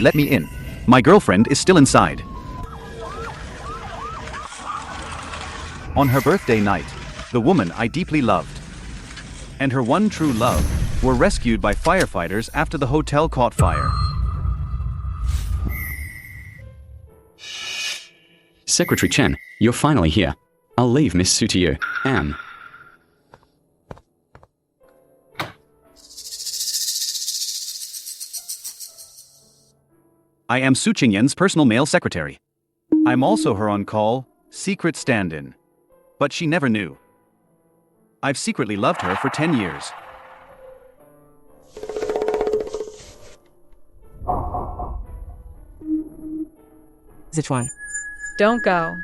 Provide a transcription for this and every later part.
Let me in. My girlfriend is still inside. On her birthday night, the woman I deeply loved and her one true love were rescued by firefighters after the hotel caught fire. Secretary Chen, you're finally here. I'll leave Miss Su to you. Am. I am Su Qingyan's personal male secretary. I'm also her on-call, secret stand-in. But she never knew. I've secretly loved her for 10 years. Zechuan. Don't go.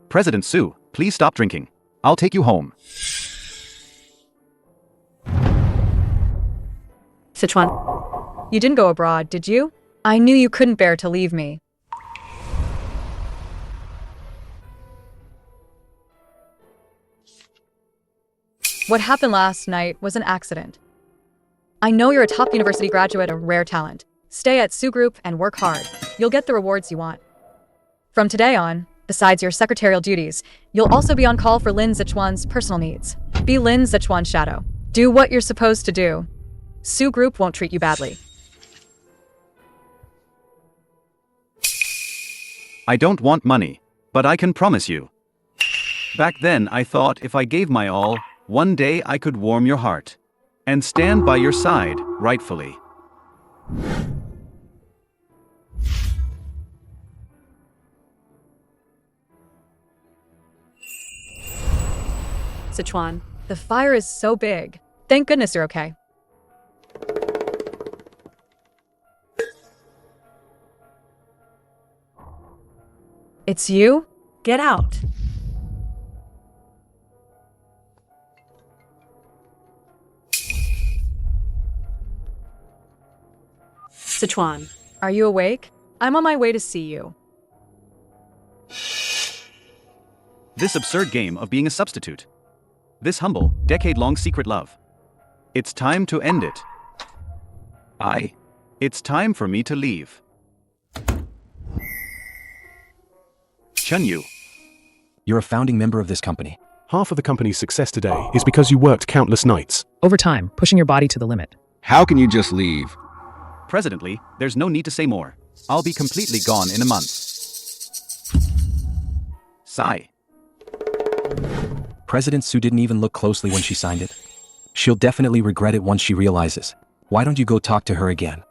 President Su, please stop drinking. I'll take you home. Sichuan. You didn't go abroad, did you? I knew you couldn't bear to leave me. What happened last night was an accident. I know you're a top university graduate, a rare talent. Stay at Su Group and work hard. You'll get the rewards you want. From today on, besides your secretarial duties, you'll also be on call for Lin Zechuan's personal needs. Be Lin Zechuan's shadow. Do what you're supposed to do. Su Group won't treat you badly. I don't want money, but I can promise you. Back then I thought if I gave my all, one day I could warm your heart and stand by your side, rightfully. Sichuan, the fire is so big. Thank goodness you're okay. It's you? Get out. Zechuan. Are you awake? I'm on my way to see you. This absurd game of being a substitute. This humble, decade-long secret love. It's time to end it. It's time for me to leave. Chen Yu. You're a founding member of this company. Half of the company's success today is because you worked countless nights. Over time, pushing your body to the limit. How can you just leave? President, there's no need to say more. I'll be completely gone in a month. Sigh. President Su didn't even look closely when she signed it. She'll definitely regret it once she realizes. Why don't you go talk to her again?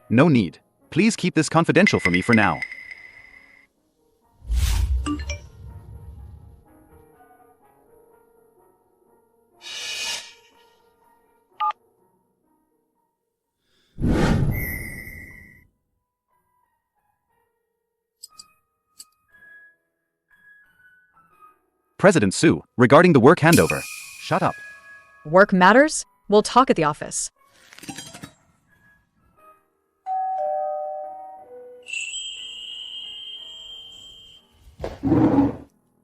No need. Please keep this confidential for me for now. President Su, regarding the work handover. Shut up. Work matters? We'll talk at the office.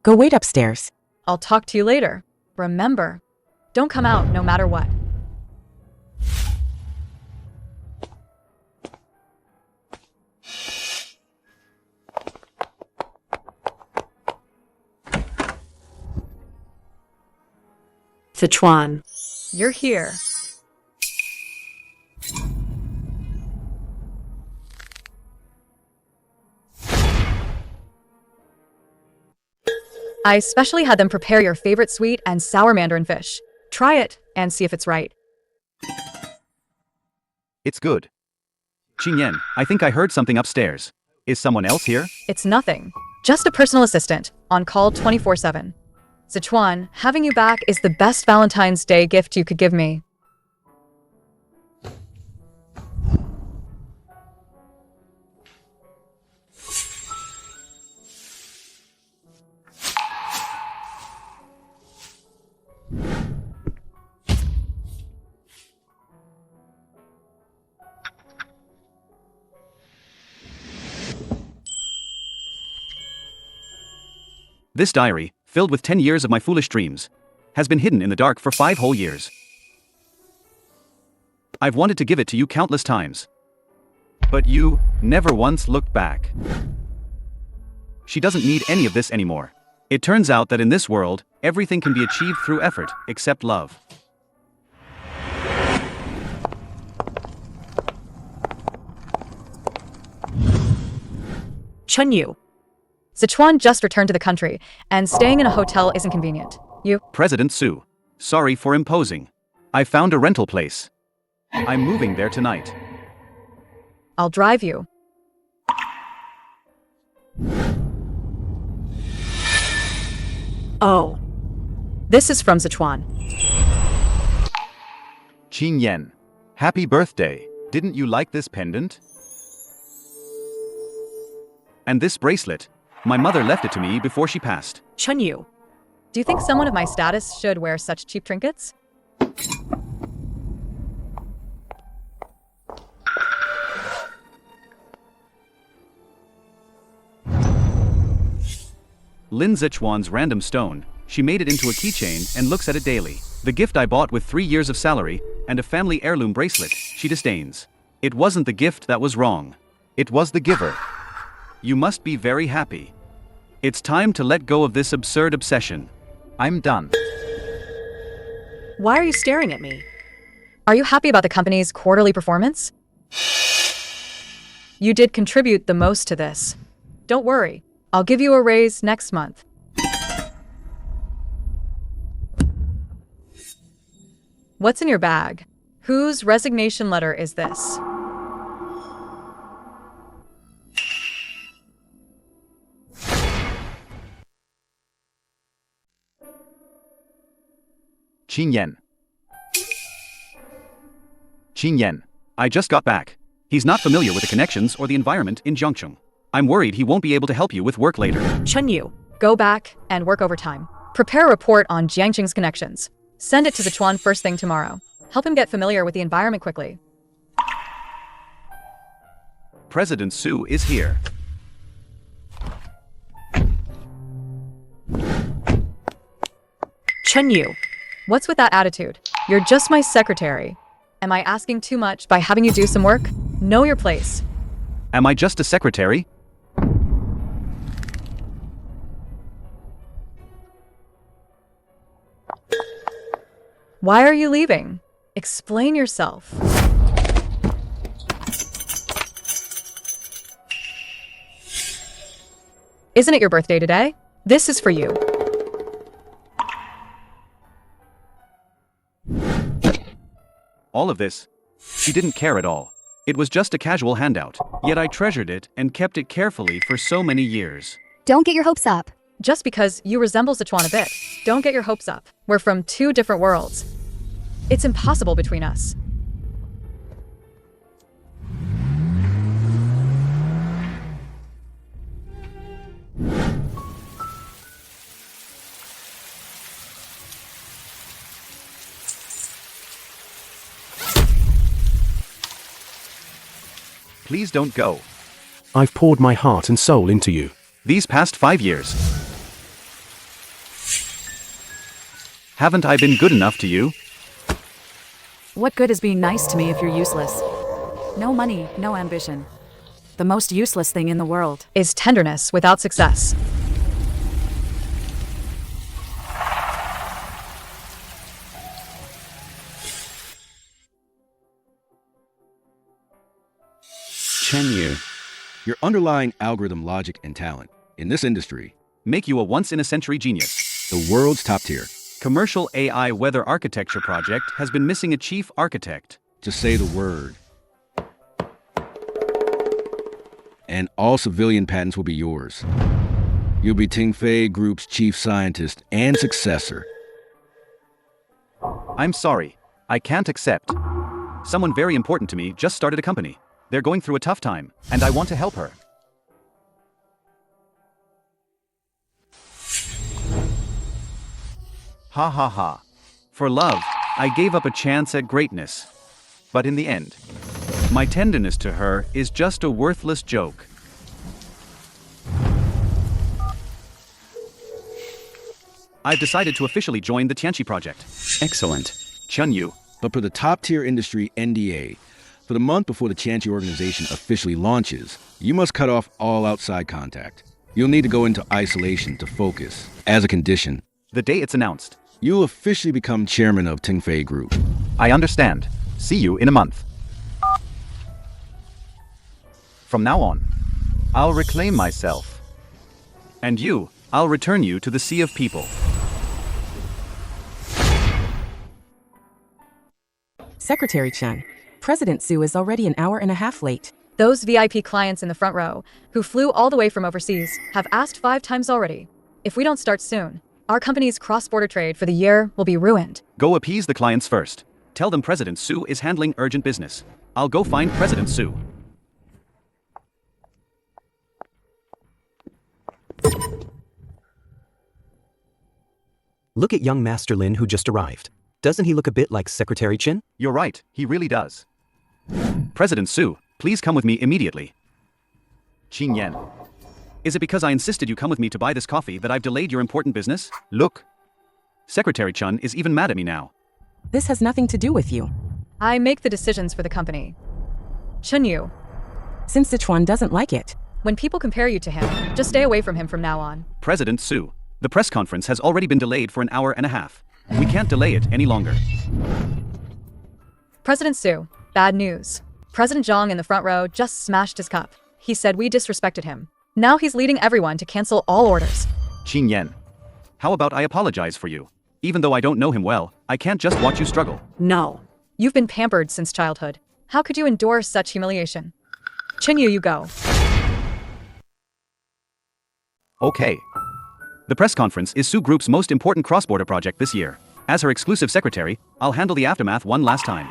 Go wait upstairs. I'll talk to you later. Remember, don't come out no matter what. Zechuan. You're here. I specially had them prepare your favorite sweet and sour mandarin fish. Try it and see if it's right. It's good. Qingyan, I think I heard something upstairs. Is someone else here? It's nothing. Just a personal assistant, on call 24/7. Zechuan, having you back is the best Valentine's Day gift you could give me. This diary, filled with 10 years of my foolish dreams, has been hidden in the dark for 5 whole years. I've wanted to give it to you countless times. But you never once looked back. She doesn't need any of this anymore. It turns out that in this world, everything can be achieved through effort, except love. Chen Yu. Zechuan just returned to the country, and staying in a hotel isn't convenient. You? President Su. Sorry for imposing. I found a rental place. I'm moving there tonight. I'll drive you. Oh. This is from Zechuan. Qingyan. Happy birthday. Didn't you like this pendant? And this bracelet. My mother left it to me before she passed. Chen Yu. Do you think someone of my status should wear such cheap trinkets? Lin Zechuan's random stone. She made it into a keychain and looks at it daily. The gift I bought with 3 years of salary and a family heirloom bracelet, she disdains. It wasn't the gift that was wrong. It was the giver. You must be very happy. It's time to let go of this absurd obsession. I'm done. Why are you staring at me? Are you happy about the company's quarterly performance? You did contribute the most to this. Don't worry, I'll give you a raise next month. What's in your bag? Whose resignation letter is this? Qingyan. Qingyan. I just got back. He's not familiar with the connections or the environment in Zhangcheng. I'm worried he won't be able to help you with work later. Chen Yu. Go back and work overtime. Prepare a report on Jiangqing's connections. Send it to Zechuan first thing tomorrow. Help him get familiar with the environment quickly. President Su is here. Chen Yu. What's with that attitude? You're just my secretary. Am I asking too much by having you do some work? Know your place. Am I just a secretary? Why are you leaving? Explain yourself. Isn't it your birthday today? This is for you. All of this. She didn't care at all. It was just a casual handout. Yet I treasured it and kept it carefully for so many years. Don't get your hopes up. Just because you resemble Zechuan a bit, don't get your hopes up. We're from 2 different worlds. It's impossible between us. Please don't go. I've poured my heart and soul into you. These past 5 years. Haven't I been good enough to you? What good is being nice to me if you're useless? No money, no ambition. The most useless thing in the world. Is tenderness without success. Chen Yu. Your underlying algorithm logic and talent in this industry Make you a once-in-a-century genius. the world's top tier. Commercial AI weather architecture project has been missing a chief architect. Just say the word. And all civilian patents will be yours. You'll be Tingfei Group's chief scientist and successor. I'm sorry. I can't accept. Someone very important to me just started a company. They're going through a tough time, and I want to help her. Ha ha ha. For love, I gave up a chance at greatness. But in the end, my tenderness to her is just a worthless joke. I've decided to officially join the Tianqi project. Excellent. Chen Yu. But for the top-tier industry NDA, for the month before the Tianqi organization officially launches, you must cut off all outside contact. You'll need to go into isolation to focus. As a condition, The day it's announced. you'll officially become chairman of Tingfei Group. I understand. See you in a month. From now on, I'll reclaim myself. And you, I'll return you to the sea of people. Secretary Chen, President Su is already an hour and a half late. Those VIP clients in the front row, who flew all the way from overseas, have asked 5 times already. If we don't start soon, our company's cross-border trade for the year will be ruined. Go appease the clients first. Tell them President Su is handling urgent business. I'll go find President Su. Look at young Master Lin who just arrived. Doesn't he look a bit like Secretary Chen? You're right, he really does. President Su, please come with me immediately. Qingyan. Is it because I insisted you come with me to buy this coffee that I've delayed your important business? Look. Secretary Chen is even mad at me now. This has nothing to do with you. I make the decisions for the company. Chen Yu, Since Zechuan doesn't like it. when people compare you to him, just stay away from him from now on. President Su, the press conference has already been delayed for an hour and a half. We can't delay it any longer. President Su, bad news. President Zhang in the front row just smashed his cup. He said we disrespected him. Now he's leading everyone to cancel all orders. Qingyan. How about I apologize for you? Even though I don't know him well, I can't just watch you struggle. No. You've been pampered since childhood. How could you endure such humiliation? Chen Yu, you go. Okay. The press conference is Su Group's most important cross-border project this year. As her exclusive secretary, I'll handle the aftermath one last time.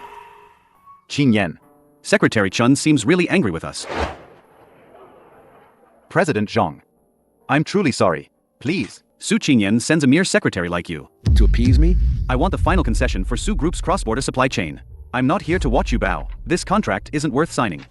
Qingyan. Secretary Chen seems really angry with us. President Zhang. I'm truly sorry. Please, Su Qingyan sends a mere secretary like you. To appease me? I want the final concession for Su Group's cross-border supply chain. I'm not here to watch you bow. This contract isn't worth signing.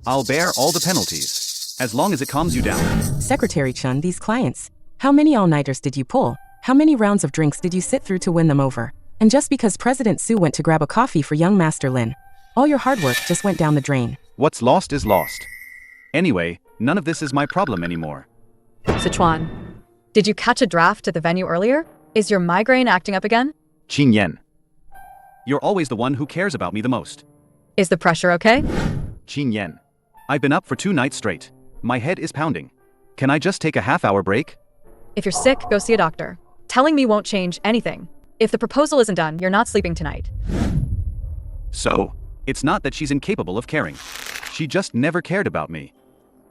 I'll bear all the penalties, as long as it calms you down. Secretary Chen, these clients. How many all-nighters did you pull? How many rounds of drinks did you sit through to win them over? And just because President Su went to grab a coffee for young Master Lin, all your hard work just went down the drain. What's lost is lost. Anyway, none of this is my problem anymore. Sichuan, did you catch a draft at the venue earlier? Is your migraine acting up again? Qingyan. You're always the one who cares about me the most. Is the pressure okay? Qingyan. I've been up for 2 nights straight. My head is pounding. Can I just take a half-hour break? If you're sick, go see a doctor. Telling me won't change anything. If the proposal isn't done, you're not sleeping tonight. So, it's not that she's incapable of caring. She just never cared about me.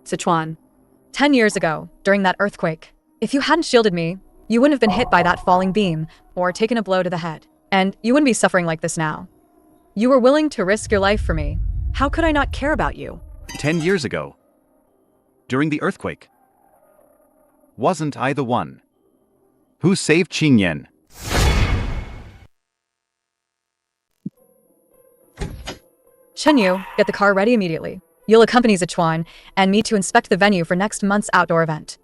Sichuan, 10 years ago, during that earthquake, if you hadn't shielded me, you wouldn't have been hit by that falling beam or taken a blow to the head. And you wouldn't be suffering like this now. You were willing to risk your life for me. How could I not care about you? 10 years ago. During the earthquake. Wasn't I the one who saved Qingyan? Chen Yu, get the car ready immediately. You'll accompany Zechuan and me to inspect the venue for next month's outdoor event.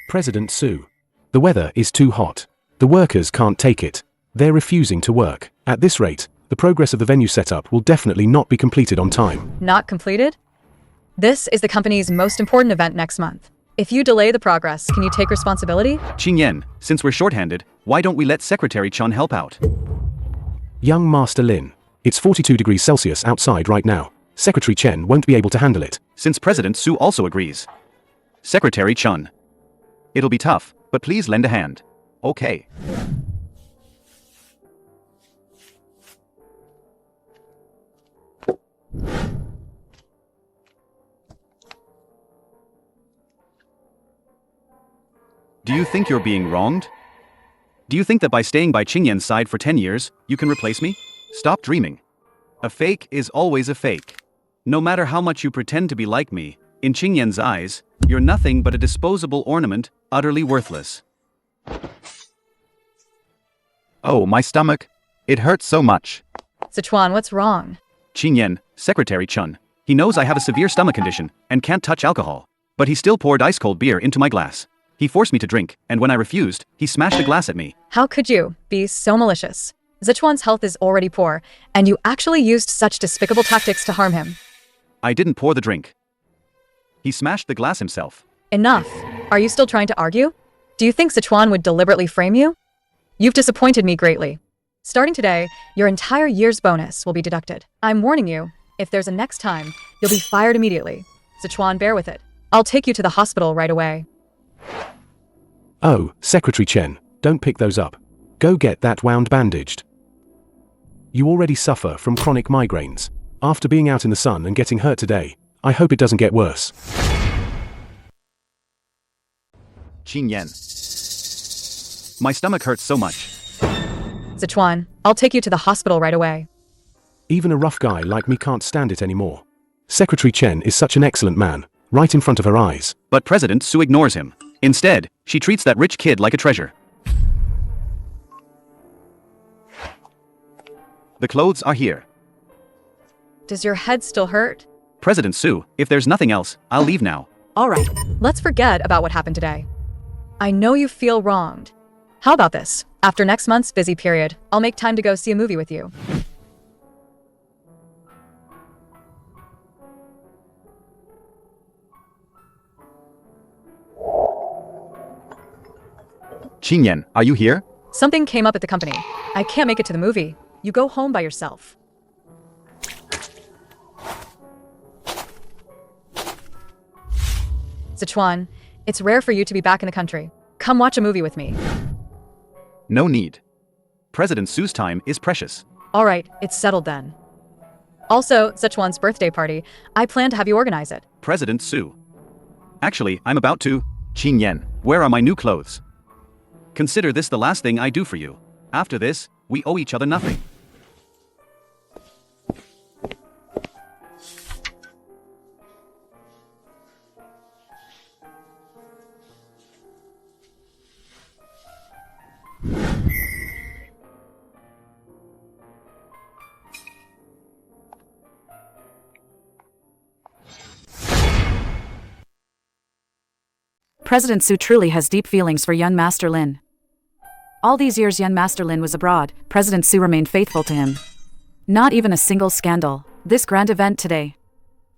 President Su. The weather is too hot. The workers can't take it. They're refusing to work. At this rate, the progress of the venue setup will definitely not be completed on time. Not completed? This is the company's most important event next month. If you delay the progress, can you take responsibility? Qingyan, since we're shorthanded, why don't we let Secretary Chen help out? Young Master Lin. It's 42 degrees Celsius outside right now. Secretary Chen won't be able to handle it. Since President Su also agrees. Secretary Chen. It'll be tough, but please lend a hand. Okay. Do you think you're being wronged? Do you think that by staying by Qingyan's side for 10 years, you can replace me? Stop dreaming. A fake is always a fake. No matter how much you pretend to be like me, in Qingyan's eyes, you're nothing but a disposable ornament, utterly worthless. Oh, my stomach. It hurts so much. Sichuan, what's wrong? Qingyan, Secretary Chen. He knows I have a severe stomach condition and can't touch alcohol. But he still poured ice-cold beer into my glass. He forced me to drink, and when I refused, he smashed the glass at me. How could you be so malicious? Zechuan's health is already poor, and you actually used such despicable tactics to harm him. I didn't pour the drink. He smashed the glass himself. Enough. Are you still trying to argue? Do you think Zechuan would deliberately frame you? You've disappointed me greatly. Starting today, your entire year's bonus will be deducted. I'm warning you, if there's a next time, you'll be fired immediately. Zechuan, bear with it. I'll take you to the hospital right away. Oh, Secretary Chen, don't pick those up. Go get that wound bandaged. You already suffer from chronic migraines. After being out in the sun and getting hurt today, I hope it doesn't get worse. Qingyan. My stomach hurts so much. Zechuan, I'll take you to the hospital right away. Even a rough guy like me can't stand it anymore. Secretary Chen is such an excellent man, right in front of her eyes. But President Su ignores him. Instead, she treats that rich kid like a treasure. The clothes are here. Does your head still hurt? President Su, if there's nothing else, I'll leave now. All right, let's forget about what happened today. I know you feel wronged. How about this? After next month's busy period, I'll make time to go see a movie with you. Qingyan, are you here? Something came up at the company. I can't make it to the movie. You go home by yourself. Zechuan, it's rare for you to be back in the country. Come watch a movie with me. No need. President Su's time is precious. All right, it's settled then. Also, Zechuan's birthday party, I plan to have you organize it. President Su. Actually, I'm about to. Qingyan, where are my new clothes? Consider this the last thing I do for you. After this, we owe each other nothing. President Su truly has deep feelings for young Master Lin. All these years young Master Lin was abroad, President Su remained faithful to him. Not even a single scandal. This grand event today.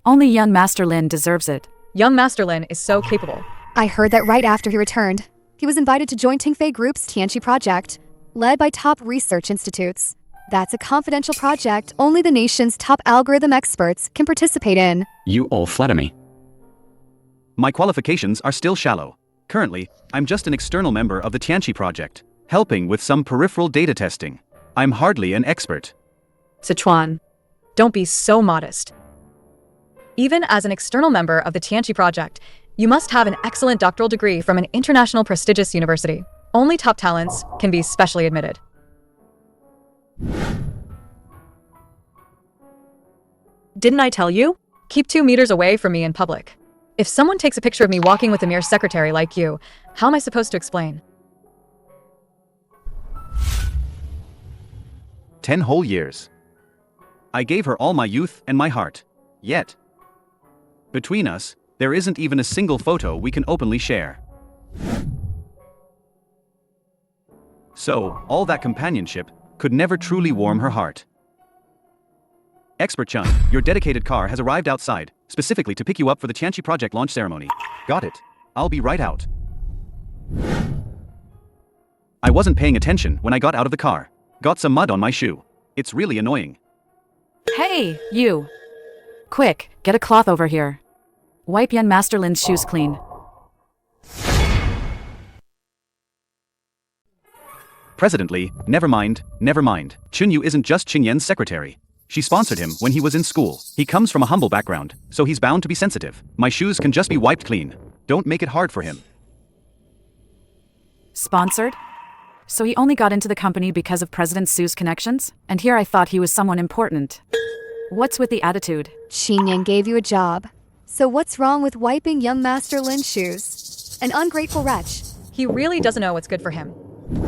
Only young Master Lin deserves it. Young Master Lin is so capable. I heard that right after he returned, he was invited to join Tingfei Group's Tianqi project, led by top research institutes. That's a confidential project only the nation's top algorithm experts can participate in. You all flatter me. My qualifications are still shallow. Currently, I'm just an external member of the Tianqi project, helping with some peripheral data testing. I'm hardly an expert. Zechuan, don't be so modest. Even as an external member of the Tianqi project, you must have an excellent doctoral degree from an international prestigious university. Only top talents can be specially admitted. Didn't I tell you? Keep 2 meters away from me in public. If someone takes a picture of me walking with a mere secretary like you, how am I supposed to explain? 10 whole years. I gave her all my youth and my heart. Yet, between us, there isn't even a single photo we can openly share. So, all that companionship could never truly warm her heart. Expert Chung, your dedicated car has arrived outside, specifically to pick you up for the Tianqi project launch ceremony. Got it. I'll be right out. I wasn't paying attention when I got out of the car. Got some mud on my shoe. It's really annoying. Hey, you. Quick, get a cloth over here. Wipe young Master Lin's shoes clean. President Li, never mind, never mind. Chen Yu isn't just Qingyan's secretary. She sponsored him when he was in school. He comes from a humble background, so he's bound to be sensitive. My shoes can just be wiped clean. Don't make it hard for him. Sponsored? So he only got into the company because of President Su's connections? And here I thought he was someone important. What's with the attitude? Qingyan gave you a job. So what's wrong with wiping young Master Lin's shoes? An ungrateful wretch. He really doesn't know what's good for him.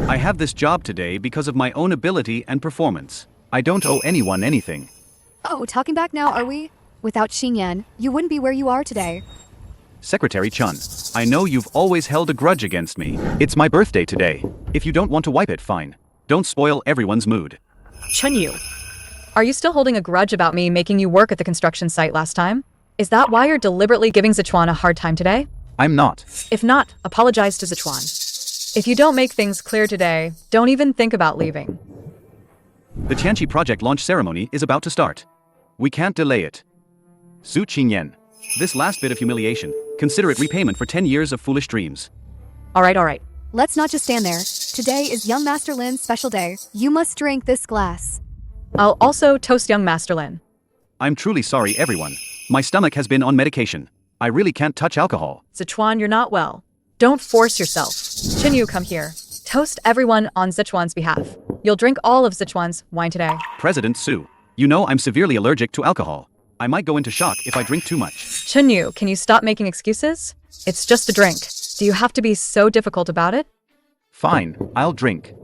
I have this job today because of my own ability and performance. I don't owe anyone anything. Oh, talking back now, are we? Without Qingyan, you wouldn't be where you are today. Secretary Chen, I know you've always held a grudge against me. It's my birthday today. If you don't want to wipe it, fine. Don't spoil everyone's mood. Chen Yu, are you still holding a grudge about me making you work at the construction site last time? Is that why you're deliberately giving Zechuan a hard time today? I'm not. If not, apologize to Zechuan. If you don't make things clear today, don't even think about leaving. The Tianqi project launch ceremony is about to start. We can't delay it. Su Qingyan, this last bit of humiliation, consider it repayment for 10 years of foolish dreams. All right. Let's not just stand there. Today is young Master Lin's special day. You must drink this glass. I'll also toast young Master Lin. I'm truly sorry, everyone. My stomach has been on medication. I really can't touch alcohol. Zechuan, you're not well. Don't force yourself. Chen Yu, come here. Toast everyone on Zechuan's behalf. You'll drink all of Zechuan's wine today. President Su, you know I'm severely allergic to alcohol. I might go into shock if I drink too much. Chen Yu, can you stop making excuses? It's just a drink. Do you have to be so difficult about it? Fine, I'll drink.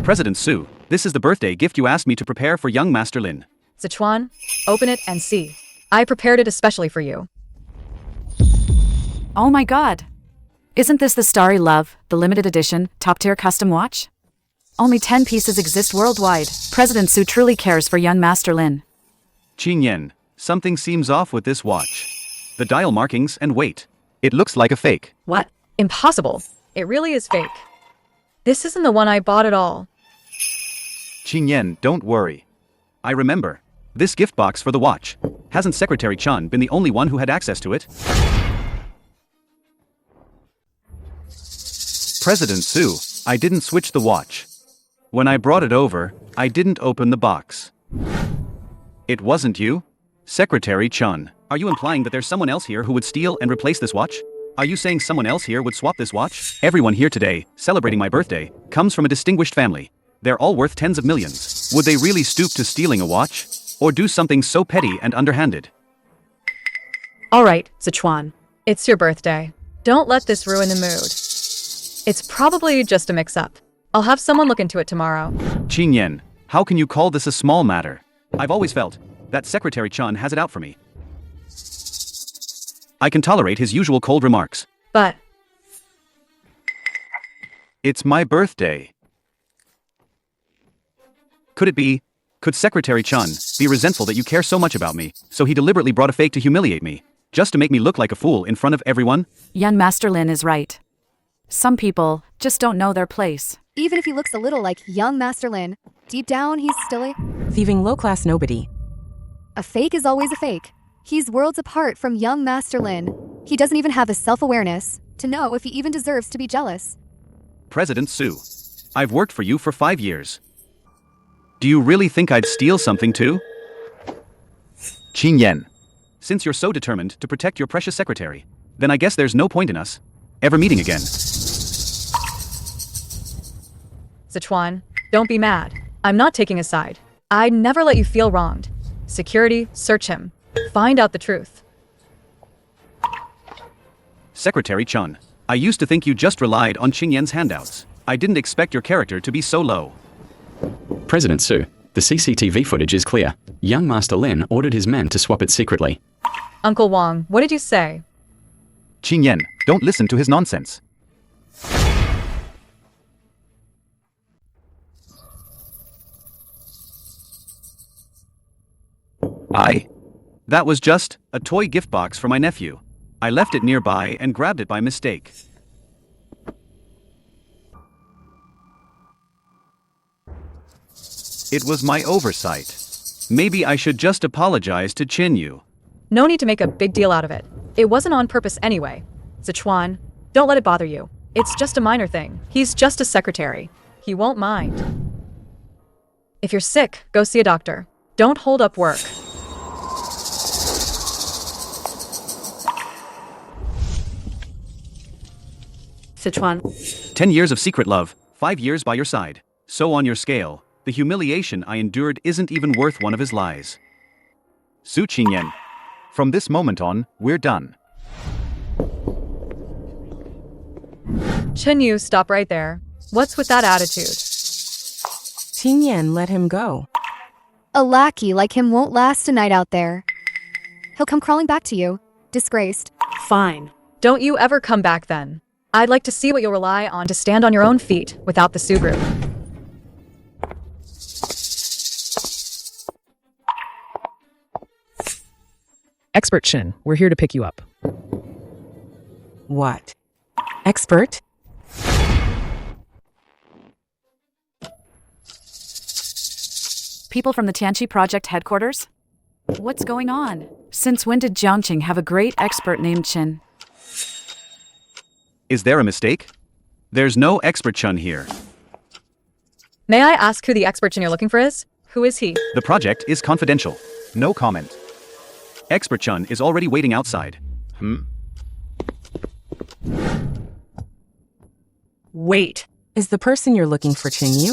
President Su, this is the birthday gift you asked me to prepare for young Master Lin. Zechuan, open it and see. I prepared it especially for you. Oh my god. Isn't this the Starry Love, the limited edition, top-tier custom watch? Only 10 pieces exist worldwide. President Su truly cares for young Master Lin. Qingyan, something seems off with this watch. The dial markings and weight. It looks like a fake. What? Impossible. It really is fake. This isn't the one I bought at all. Qingyan, don't worry. I remember. This gift box for the watch. Hasn't Secretary Chen been the only one who had access to it? President Su, I didn't switch the watch. When I brought it over, I didn't open the box. It wasn't you? Secretary Chen, are you implying that there's someone else here who would steal and replace this watch? Are you saying someone else here would swap this watch? Everyone here today, celebrating my birthday, comes from a distinguished family. They're all worth tens of millions. Would they really stoop to stealing a watch? Or do something so petty and underhanded? All right, Zechuan. It's your birthday. Don't let this ruin the mood. It's probably just a mix-up. I'll have someone look into it tomorrow. Qingyan, how can you call this a small matter? I've always felt that Secretary Chen has it out for me. I can tolerate his usual cold remarks. But it's my birthday. Could Secretary Chen be resentful that you care so much about me, so he deliberately brought a fake to humiliate me, just to make me look like a fool in front of everyone? Young Master Lin is right. Some people just don't know their place. Even if he looks a little like young Master Lin, deep down he's still a Thieving low-class nobody. fake is always a fake. He's worlds apart from young Master Lin. He doesn't even have the self-awareness to know if he even deserves to be jealous. President Su, I've worked for you for 5 years. Do you really think I'd steal something too? Qingyan, since you're so determined to protect your precious secretary, then I guess there's no point in us ever meeting again. Zechuan, don't be mad. I'm not taking a side. I'd never let you feel wronged. Security, search him. Find out the truth. Secretary Chen, I used to think you just relied on Qingyan's handouts. I didn't expect your character to be so low. President Su, the CCTV footage is clear. Young Master Lin ordered his men to swap it secretly. Uncle Wang, what did you say? Qingyan, don't listen to his nonsense. That was just a toy gift box for my nephew. I left it nearby and grabbed it by mistake. It was my oversight. Maybe I should just apologize to Chen Yu. No need to make a big deal out of it. It wasn't on purpose anyway. Zechuan, don't let it bother you. It's just a minor thing. He's just a secretary. He won't mind. If you're sick, go see a doctor. Don't hold up work. Zechuan. 10 years of secret love, 5 years by your side. So on your scale, the humiliation I endured isn't even worth one of his lies. Su Qingyan, from this moment on, we're done. Chen Yu, stop right there. What's with that attitude? Qingyan let him go. A lackey like him won't last a night out there. He'll come crawling back to you, disgraced. Fine. Don't you ever come back then. I'd like to see what you'll rely on to stand on your own feet without the Su Group. Expert Chen, we're here to pick you up. What? Expert? People from the Tianqi Project headquarters? What's going on? Since when did Jiangqing have a great expert named Chen? Is there a mistake? There's no expert Chun here. May I ask who the expert Chen you're looking for is? Who is he? The project is confidential. No comment. Expert Chun is already waiting outside. Wait. Is the person you're looking for Chen Yu?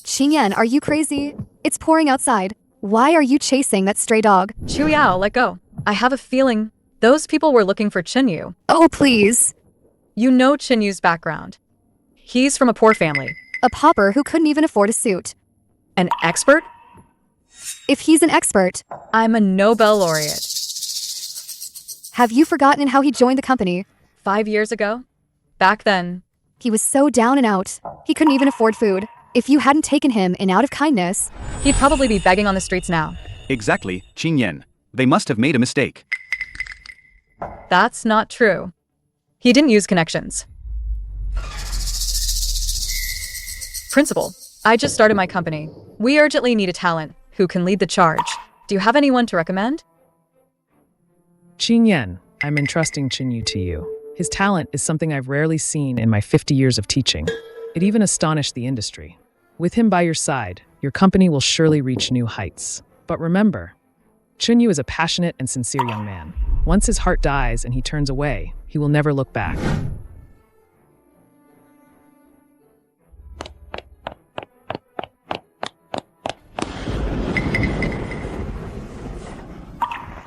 Qingyan, are you crazy? It's pouring outside. Why are you chasing that stray dog? Chu Yao, let go. I have a feeling those people were looking for Chen Yu. Oh, please. You know Chen Yu's background. He's from a poor family. A pauper who couldn't even afford a suit. An expert? If he's an expert, I'm a Nobel laureate. have you forgotten how he joined the company? 5 years ago? Back then, He was so down and out. He couldn't even afford food. If you hadn't taken him in out of kindness, he'd probably be begging on the streets now. Exactly, Qingyan. They must have made a mistake. That's not true. He didn't use connections. Principal, I just started my company. We urgently need a talent who can lead the charge. Do you have anyone to recommend? Qingyan, I'm entrusting Chen Yu to you. His talent is something I've rarely seen in my 50 years of teaching. It even astonished the industry. With him by your side, your company will surely reach new heights. But remember, Chen Yu is a passionate and sincere young man. Once his heart dies and he turns away, he will never look back.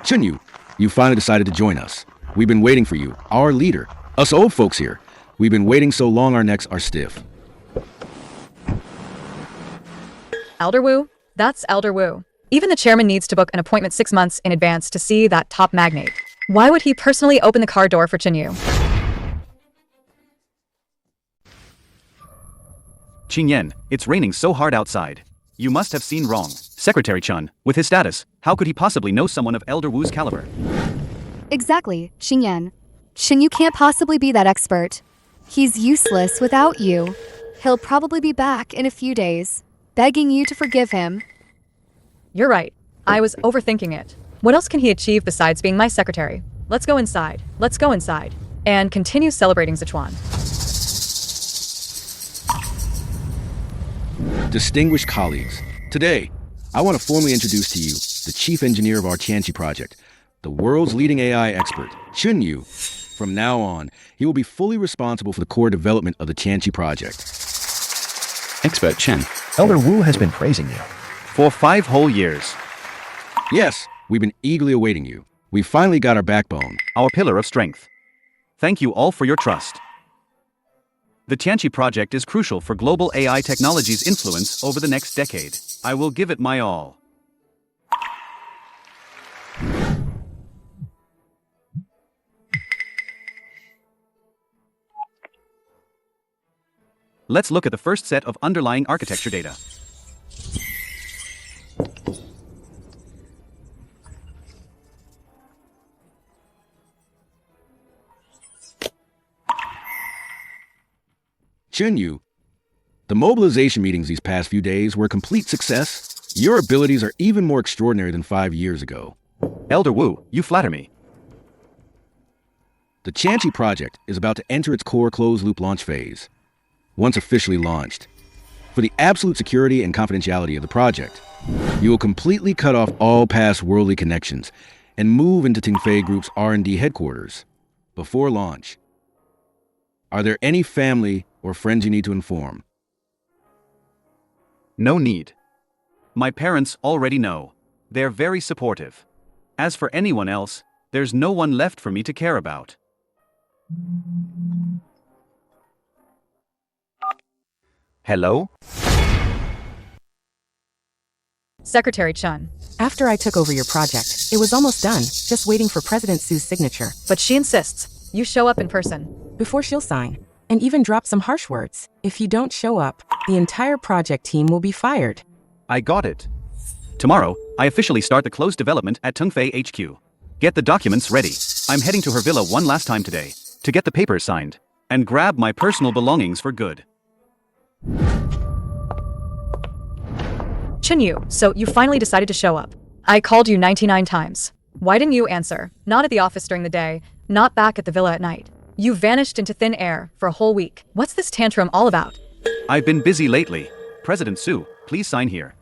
Chen Yu, you finally decided to join us. We've been waiting for you, our leader. Us old folks here. We've been waiting so long our necks are stiff. Elder Wu? That's Elder Wu. Even the chairman needs to book an appointment 6 months in advance to see that top magnate. Why would he personally open the car door for Chen Yu? Qingyan, it's raining so hard outside. You must have seen wrong. Secretary Chun, with his status, how could he possibly know someone of Elder Wu's caliber? exactly, Qingyan. Chen Yu can't possibly be that expert. He's useless without you. He'll probably be back in a few days, begging you to forgive him. You're right. I was overthinking it. What else can he achieve besides being my secretary? Let's go inside. Let's go inside. And continue celebrating Zechuan. Distinguished colleagues, today, I want to formally introduce to you the chief engineer of our Tianqi project, the world's leading AI expert, Chen Yu. From now on, he will be fully responsible for the core development of the Tianqi project. Expert Chen, Elder Wu has been praising you. For 5 whole years. Yes, we've been eagerly awaiting you. We finally got our backbone. Our pillar of strength. Thank you all for your trust. The Tianqi project is crucial for global AI technology's influence over the next decade. I will give it my all. Let's look at the first set of underlying architecture data. Chen Yu, the mobilization meetings these past few days were a complete success. Your abilities are even more extraordinary than 5 years ago. Elder Wu, you flatter me. The Tianqi project is about to enter its core closed-loop launch phase. Once officially launched, for the absolute security and confidentiality of the project, you will completely cut off all past worldly connections and move into Tingfei Group's R&D headquarters. Before launch, are there any family or friends you need to inform? No need. My parents already know. They're very supportive. As for anyone else, there's no one left for me to care about. Hello? Secretary Chen. After I took over your project, it was almost done, just waiting for President Su's signature. But she insists you show up in person. Before she'll sign, and even drop some harsh words. If you don't show up, the entire project team will be fired. I got it. Tomorrow, I officially start the closed development at Tungfei HQ. Get the documents ready. I'm heading to her villa one last time today, to get the papers signed, and grab my personal belongings for good. Chen Yu, so you finally decided to show up. I called you 99 times. Why didn't you answer? Not at the office during the day, not back at the villa at night. You vanished into thin air for a whole week. What's this tantrum all about? I've been busy lately. President Su, please sign here.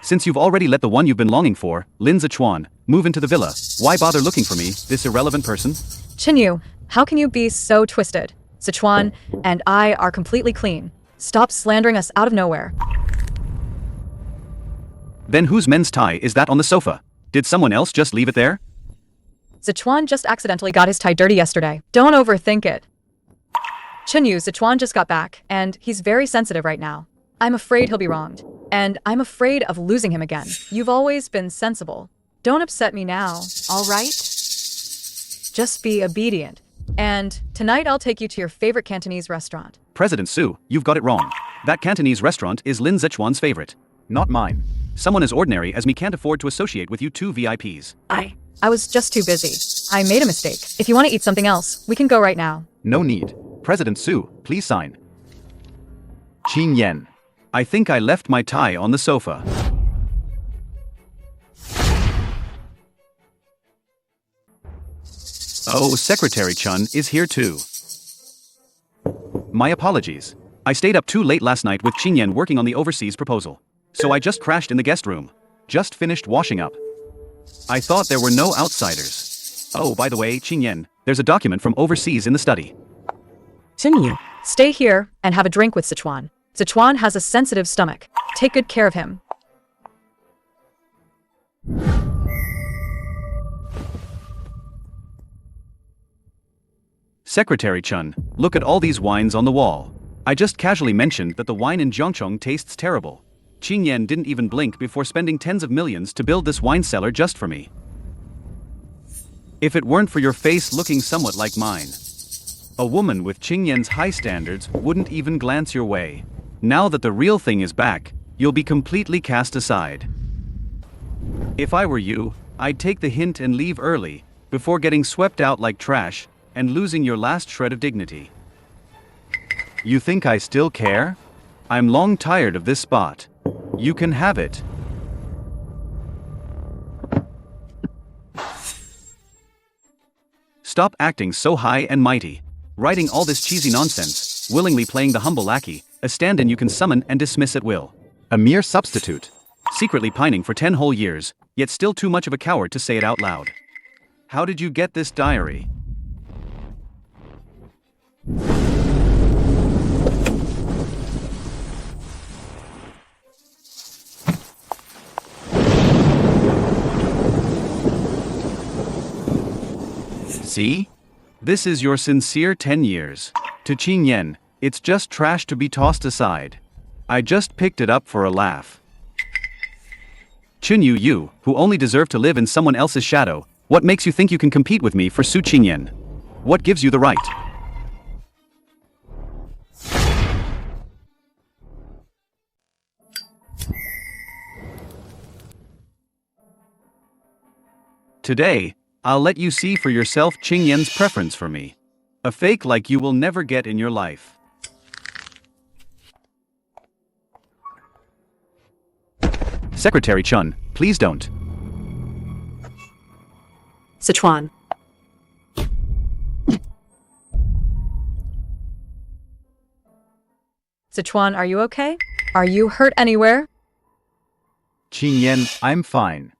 Since you've already let the one you've been longing for, Lin Zechuan, move into the villa, why bother looking for me, this irrelevant person? Chen Yu, how can you be so twisted? Zechuan and I are completely clean. Stop slandering us out of nowhere. Then whose men's tie is that on the sofa? Did someone else just leave it there? Zechuan just accidentally got his tie dirty yesterday. Don't overthink it. Chen Yu, Zechuan just got back, and he's very sensitive right now. I'm afraid he'll be wronged, and I'm afraid of losing him again. You've always been sensible. Don't upset me now, all right? Just be obedient. And tonight I'll take you to your favorite Cantonese restaurant. President Su, you've got it wrong. That Cantonese restaurant is Lin Zechuan's favorite, not mine. Someone as ordinary as me can't afford to associate with you two VIPs. I was just too busy. I made a mistake. If you want to eat something else, we can go right now. No need. President Su, please sign. Qingyan. I think I left my tie on the sofa. Oh, Secretary Chen is here too. My apologies. I stayed up too late last night with Qingyan working on the overseas proposal. So I just crashed in the guest room. Just finished washing up. I thought there were no outsiders. Oh, by the way, Qingyan, there's a document from overseas in the study. Chen Yu. Stay here and have a drink with Zechuan. Zechuan has a sensitive stomach. Take good care of him. Secretary Chen, look at all these wines on the wall. I just casually mentioned that the wine in Jiangchong tastes terrible. Qingyan didn't even blink before spending tens of millions to build this wine cellar just for me. If it weren't for your face looking somewhat like mine, a woman with Qingyan's high standards wouldn't even glance your way. Now that the real thing is back, you'll be completely cast aside. If I were you, I'd take the hint and leave early, before getting swept out like trash and losing your last shred of dignity. You think I still care? I'm long tired of this spot. You can have it. Stop acting so high and mighty, writing all this cheesy nonsense, willingly playing the humble lackey, a stand-in you can summon and dismiss at will. A mere substitute. Secretly pining for 10 whole years, yet still too much of a coward to say it out loud. How did you get this diary? See? This is your sincere 10 years. To Qingyan, it's just trash to be tossed aside. I just picked it up for a laugh. Chen Yu, who only deserve to live in someone else's shadow, what makes you think you can compete with me for Su Qingyan? What gives you the right? Today, I'll let you see for yourself Qingyan's preference for me. A fake like you will never get in your life. Secretary Chen, please don't. Zechuan. Zechuan, are you okay? Are you hurt anywhere? Qingyan, I'm fine.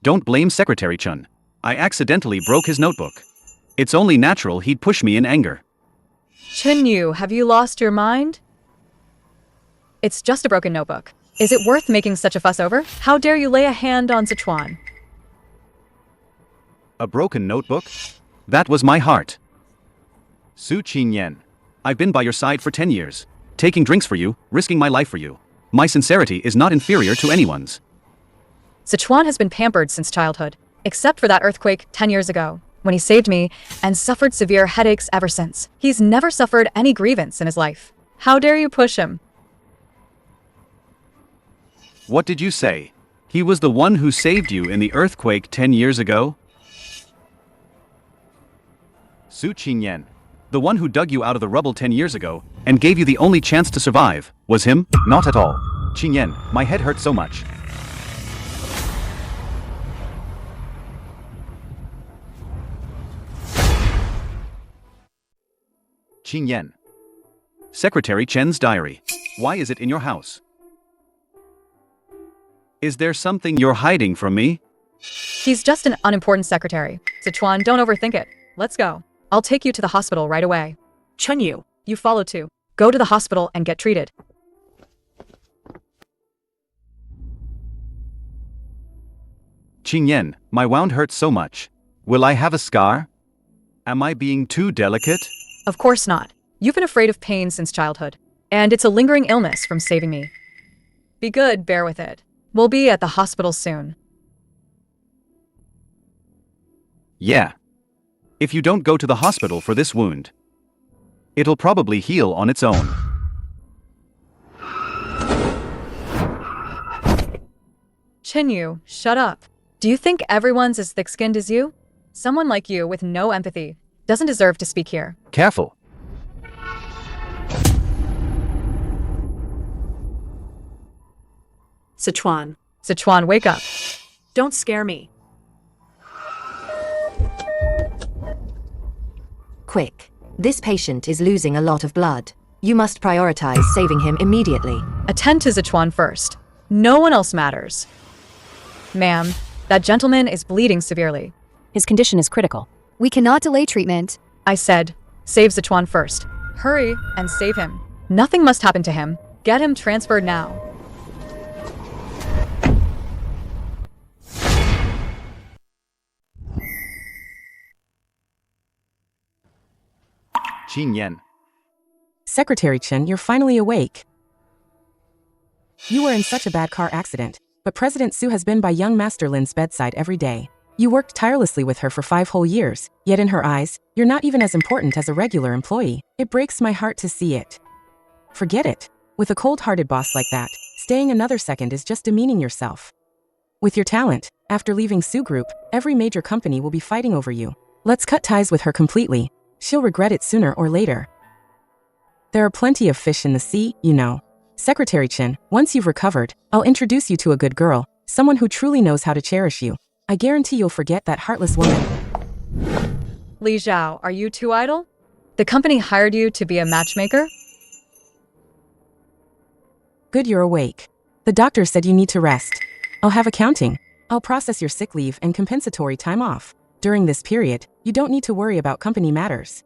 Don't blame Secretary Chen. I accidentally broke his notebook. It's only natural he'd push me in anger. Chen Yu, have you lost your mind? It's just a broken notebook. Is it worth making such a fuss over? How dare you lay a hand on Zechuan? A broken notebook? That was my heart. Su Qingyan, I've been by your side for 10 years, taking drinks for you, risking my life for you. My sincerity is not inferior to anyone's. Zechuan has been pampered since childhood, except for that earthquake 10 years ago, when he saved me and suffered severe headaches ever since. He's never suffered any grievance in his life. How dare you push him? What did you say? He was the one who saved you in the earthquake 10 years ago? Su Qingyan, the one who dug you out of the rubble 10 years ago and gave you the only chance to survive, was him? Not at all. Qingyan, my head hurts so much. Qingyan. Secretary Chen's diary. Why is it in your house? Is there something you're hiding from me? He's just an unimportant secretary. Zechuan, don't overthink it. Let's go. I'll take you to the hospital right away. Chen Yu. You follow too. Go to the hospital and get treated. Qingyan, my wound hurts so much. Will I have a scar? Am I being too delicate? Of course not. You've been afraid of pain since childhood, and it's a lingering illness from saving me. Be good, bear with it. We'll be at the hospital soon. Yeah. If you don't go to the hospital for this wound, it'll probably heal on its own. Chen Yu, shut up. Do you think everyone's as thick-skinned as you? Someone like you with no empathy doesn't deserve to speak here. Careful. Zechuan. Zechuan, wake up. Don't scare me. Quick. This patient is losing a lot of blood. You must prioritize saving him immediately. Attend to Zechuan first. No one else matters. Ma'am, that gentleman is bleeding severely. His condition is critical. We cannot delay treatment. I said, save Zechuan first. Hurry and save him. Nothing must happen to him. Get him transferred now. Qingyan. Secretary Chen, you're finally awake. You were in such a bad car accident, but President Su has been by young Master Lin's bedside every day. You worked tirelessly with her for 5 whole years, yet in her eyes, you're not even as important as a regular employee. It breaks my heart to see it. Forget it. With a cold-hearted boss like that, staying another second is just demeaning yourself. With your talent, after leaving Su Group, every major company will be fighting over you. Let's cut ties with her completely. She'll regret it sooner or later. There are plenty of fish in the sea, you know. Secretary Chen, once you've recovered, I'll introduce you to a good girl, someone who truly knows how to cherish you. I guarantee you'll forget that heartless woman. Li Zhao, are you too idle? The company hired you to be a matchmaker? Good, you're awake. The doctor said you need to rest. I'll have accounting. I'll process your sick leave and compensatory time off. During this period, you don't need to worry about company matters.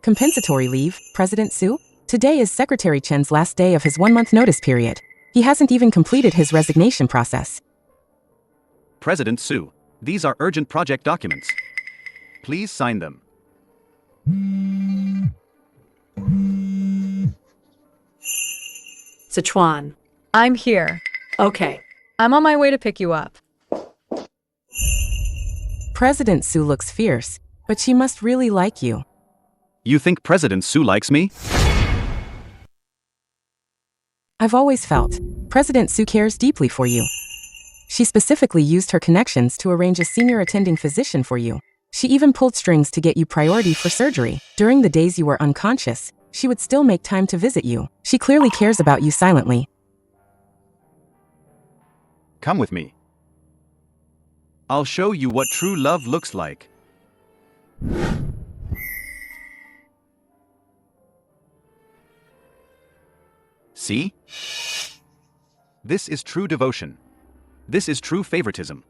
Compensatory leave, President Su? Today is Secretary Chen's last day of his 1-month notice period. He hasn't even completed his resignation process. President Su, these are urgent project documents. Please sign them. Zechuan. I'm here. Okay. I'm on my way to pick you up. President Su looks fierce, but she must really like you. You think President Su likes me? I've always felt President Su cares deeply for you. She specifically used her connections to arrange a senior attending physician for you. She even pulled strings to get you priority for surgery. During the days you were unconscious, she would still make time to visit you. She clearly cares about you silently. Come with me. I'll show you what true love looks like. See? This is true devotion. This is true favoritism.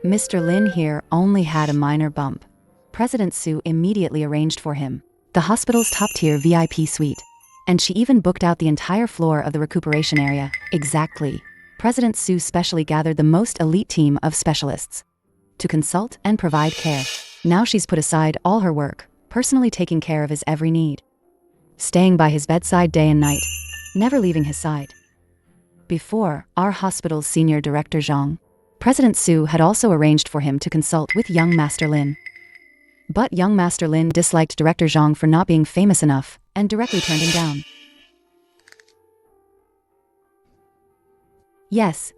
Mr. Lin here only had a minor bump. President Su immediately arranged for him the hospital's top-tier VIP suite, and she even booked out the entire floor of the recuperation area. Exactly. President Su specially gathered the most elite team of specialists to consult and provide care. Now she's put aside all her work, personally taking care of his every need, staying by his bedside day and night, never leaving his side. Before, our hospital's senior director Zhang, President Su had also arranged for him to consult with young Master Lin. But young Master Lin disliked Director Zhang for not being famous enough, and directly turned him down. Yes.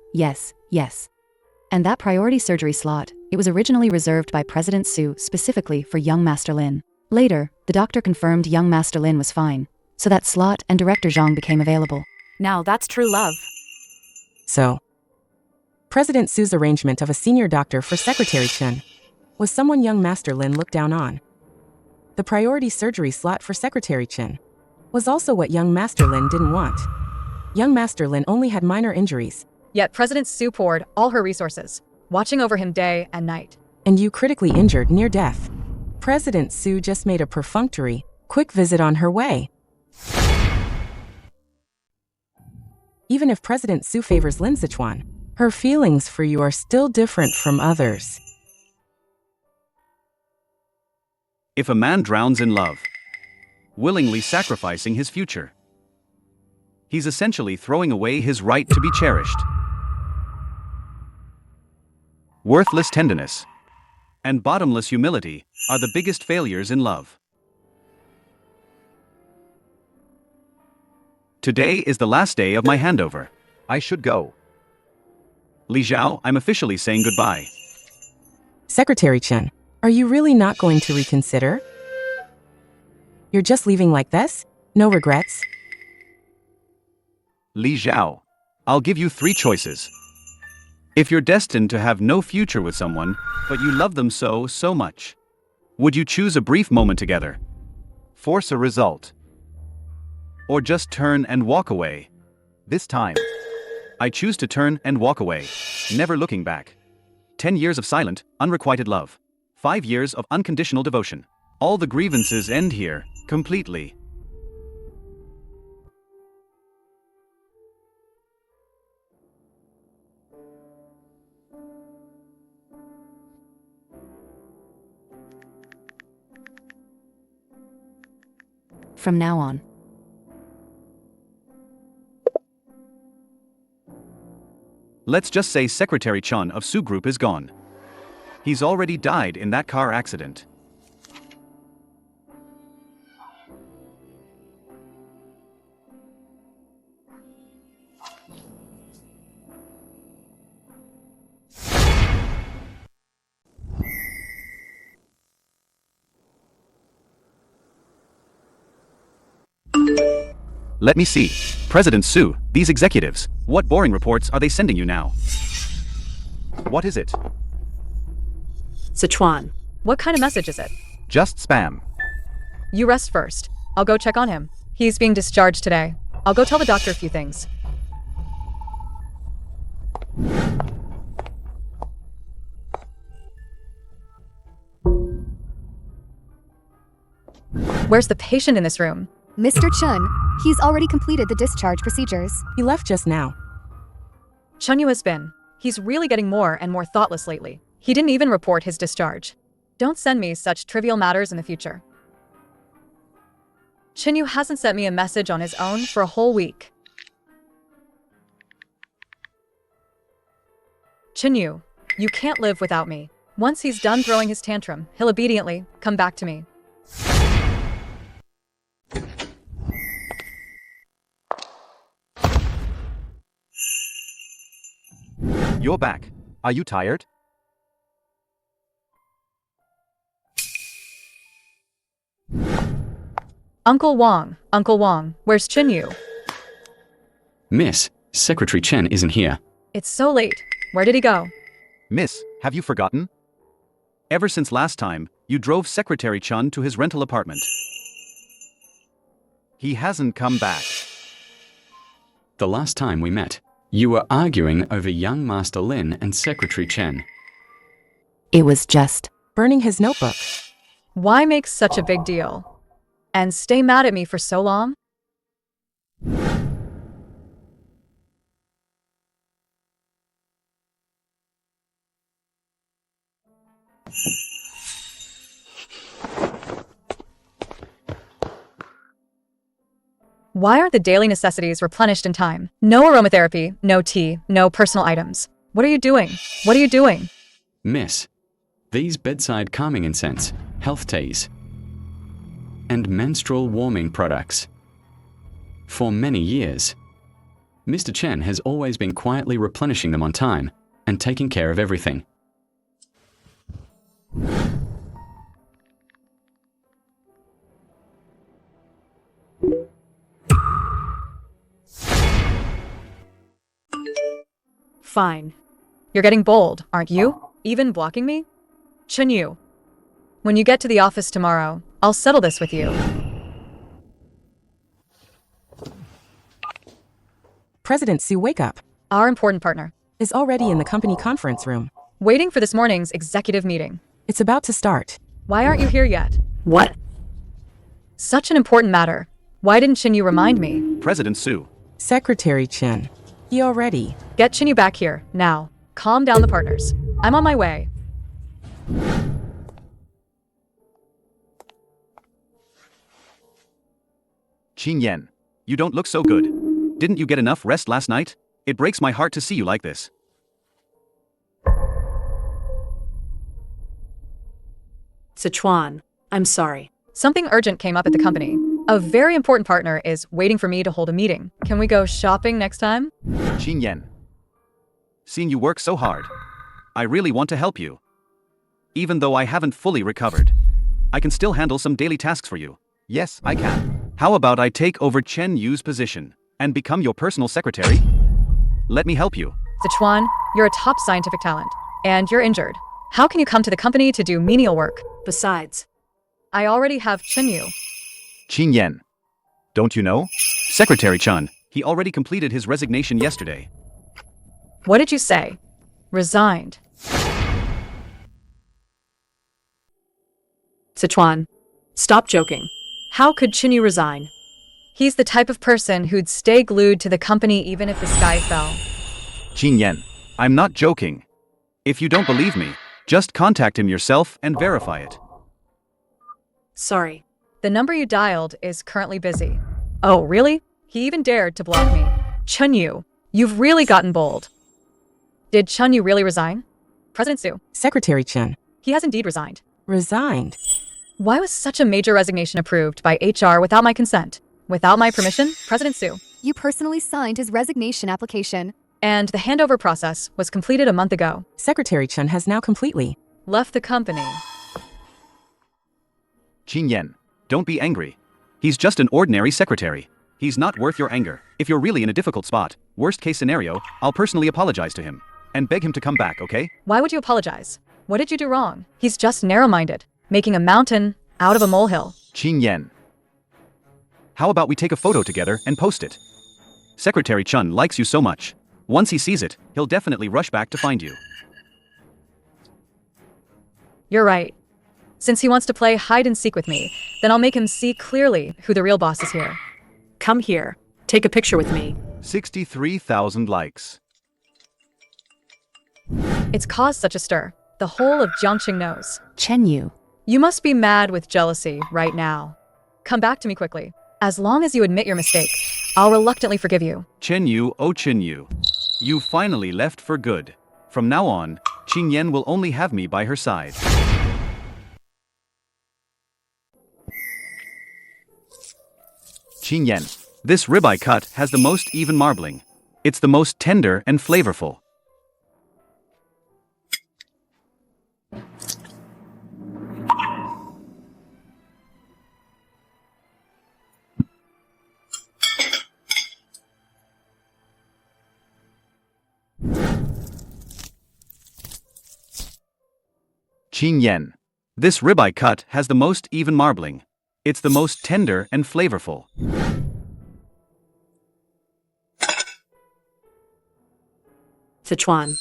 And that priority surgery slot, it was originally reserved by President Su specifically for young Master Lin. Later, the doctor confirmed young Master Lin was fine, so that slot and Director Zhang became available. Now that's true love. So, President Su's arrangement of a senior doctor for Secretary Chen was someone young Master Lin looked down on. The priority surgery slot for Secretary Chen was also what young Master Lin didn't want. Young Master Lin only had minor injuries. Yet President Su poured all her resources, watching over him day and night. And you critically injured near death. President Su just made a perfunctory, quick visit on her way. Even if President Su favors Lin Zechuan, her feelings for you are still different from others. If a man drowns in love, willingly sacrificing his future, he's essentially throwing away his right to be cherished. Worthless tenderness and bottomless humility are the biggest failures in love. Today is the last day of my handover. I should go. Li Zhao, I'm officially saying goodbye. Secretary Chen, are you really not going to reconsider? You're just leaving like this? No regrets? Li Zhao, I'll give you 3 choices. If you're destined to have no future with someone, but you love them so much, would you choose a brief moment together, force a result, or just turn and walk away? This time, I choose to turn and walk away, never looking back. 10 years of silent, unrequited love. 5 years of unconditional devotion. All the grievances end here, completely. From now on. Let's just say Secretary Chen of Su Group is gone. He's already died in that car accident. Let me see. President Su, these executives, what boring reports are they sending you now? What is it? Zechuan. What kind of message is it? Just spam. You rest first. I'll go check on him. He's being discharged today. I'll go tell the doctor a few things. Where's the patient in this room? Mr. Chen, he's already completed the discharge procedures. He left just now. Chen Yu has been. He's really getting more and more thoughtless lately. He didn't even report his discharge. Don't send me such trivial matters in the future. Chen Yu hasn't sent me a message on his own for a whole week. Chen Yu, you can't live without me. Once he's done throwing his tantrum, he'll obediently come back to me. You're back. Are you tired? Uncle Wang, where's Chen Yu? Miss, Secretary Chen isn't here. It's so late. Where did he go? Miss, have you forgotten? Ever since last time, you drove Secretary Chen to his rental apartment. He hasn't come back. The last time we met, you were arguing over young Master Lin and Secretary Chen. It was just burning his notebook. Why make such a big deal? And stay mad at me for so long? Why aren't the daily necessities replenished in time? No aromatherapy, no tea, no personal items. What are you doing? What are you doing? Miss, these bedside calming incense, health teas, and menstrual warming products. For many years, Mr. Chen has always been quietly replenishing them on time and taking care of everything. Fine. You're getting bold, aren't you? Even blocking me? Chen Yu. When you get to the office tomorrow, I'll settle this with you. President Su, wake up. Our important partner Is already in the company conference room. waiting for this morning's executive meeting. It's about to start. Why aren't you here yet? What? Such an important matter. Why didn't Chen Yu remind me? President Su. Secretary Chen. He already. Get Chen Yu back here, now. Calm down the partners. I'm on my way. Qingyan, you don't look so good. Didn't you get enough rest last night? It breaks my heart to see you like this. Zechuan, I'm sorry. Something urgent came up at the company. A very important partner is waiting for me to hold a meeting. Can we go shopping next time? Qingyan. Seeing you work so hard, I really want to help you. Even though I haven't fully recovered, I can still handle some daily tasks for you. Yes, I can. How about I take over Chen Yu's position and become your personal secretary? Let me help you. Zechuan, you're a top scientific talent, and you're injured. How can you come to the company to do menial work? Besides, I already have Chen Yu. Qingyan. Don't you know? Secretary Chen, he already completed his resignation yesterday. What did you say? Resigned. Zechuan, stop joking. How could Chen Yu resign? He's the type of person who'd stay glued to the company even if the sky fell. Qingyan, I'm not joking. If you don't believe me, just contact him yourself and verify it. Sorry. The number you dialed is currently busy. Oh, really? He even dared to block me. Chen Yu, you've really gotten bold. Did Chen Yu really resign? President Su. Secretary Chen. He has indeed resigned. Resigned. Why was such a major resignation approved by HR without my consent? Without my permission? President Su. You personally signed his resignation application. And the handover process was completed a month ago. Secretary Chen has now completely Left the company. Qingyan, don't be angry. He's just an ordinary secretary. He's not worth your anger. If you're really in a difficult spot, worst case scenario, I'll personally apologize to him and beg him to come back, okay? Why would you apologize? What did you do wrong? He's just narrow-minded, making a mountain out of a molehill. Qingyan. How about we take a photo together and post it? Secretary Chen likes you so much. Once he sees it, he'll definitely rush back to find you. You're right. Since he wants to play hide-and-seek with me, then I'll make him see clearly who the real boss is here. Come here. Take a picture with me. 63,000 likes. It's caused such a stir. The whole of Jiangqing knows. Chen Yu. You must be mad with jealousy right now. Come back to me quickly. As long as you admit your mistake, I'll reluctantly forgive you. Chen Yu, oh Chen Yu. You finally left for good. From now on, Qingyan will only have me by her side. Qingyan, this ribeye cut has the most even marbling. It's the most tender and flavorful. Qingyan, this ribeye cut has the most even marbling. It's the most tender and flavorful. Zechuan,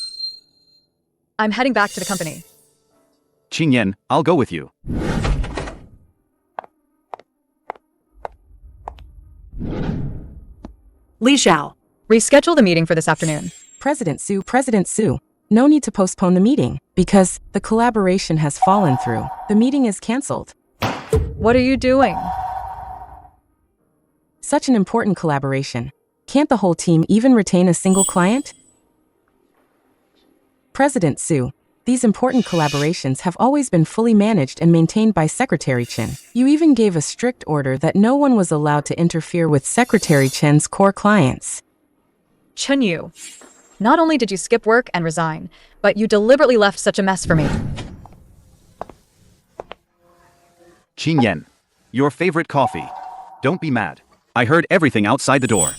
I'm heading back to the company. Qingyan, I'll go with you. Li Zhao. Reschedule the meeting for this afternoon. President Su. No need to postpone the meeting, because the collaboration has fallen through. The meeting is cancelled. What are you doing? Such an important collaboration. Can't the whole team even retain a single client? President Su, these important collaborations have always been fully managed and maintained by Secretary Chen. You even gave a strict order that no one was allowed to interfere with Secretary Chen's core clients. Chen Yu, not only did you skip work and resign, but you deliberately left such a mess for me. Qingyan, your favorite coffee. Don't be mad. I heard everything outside the door.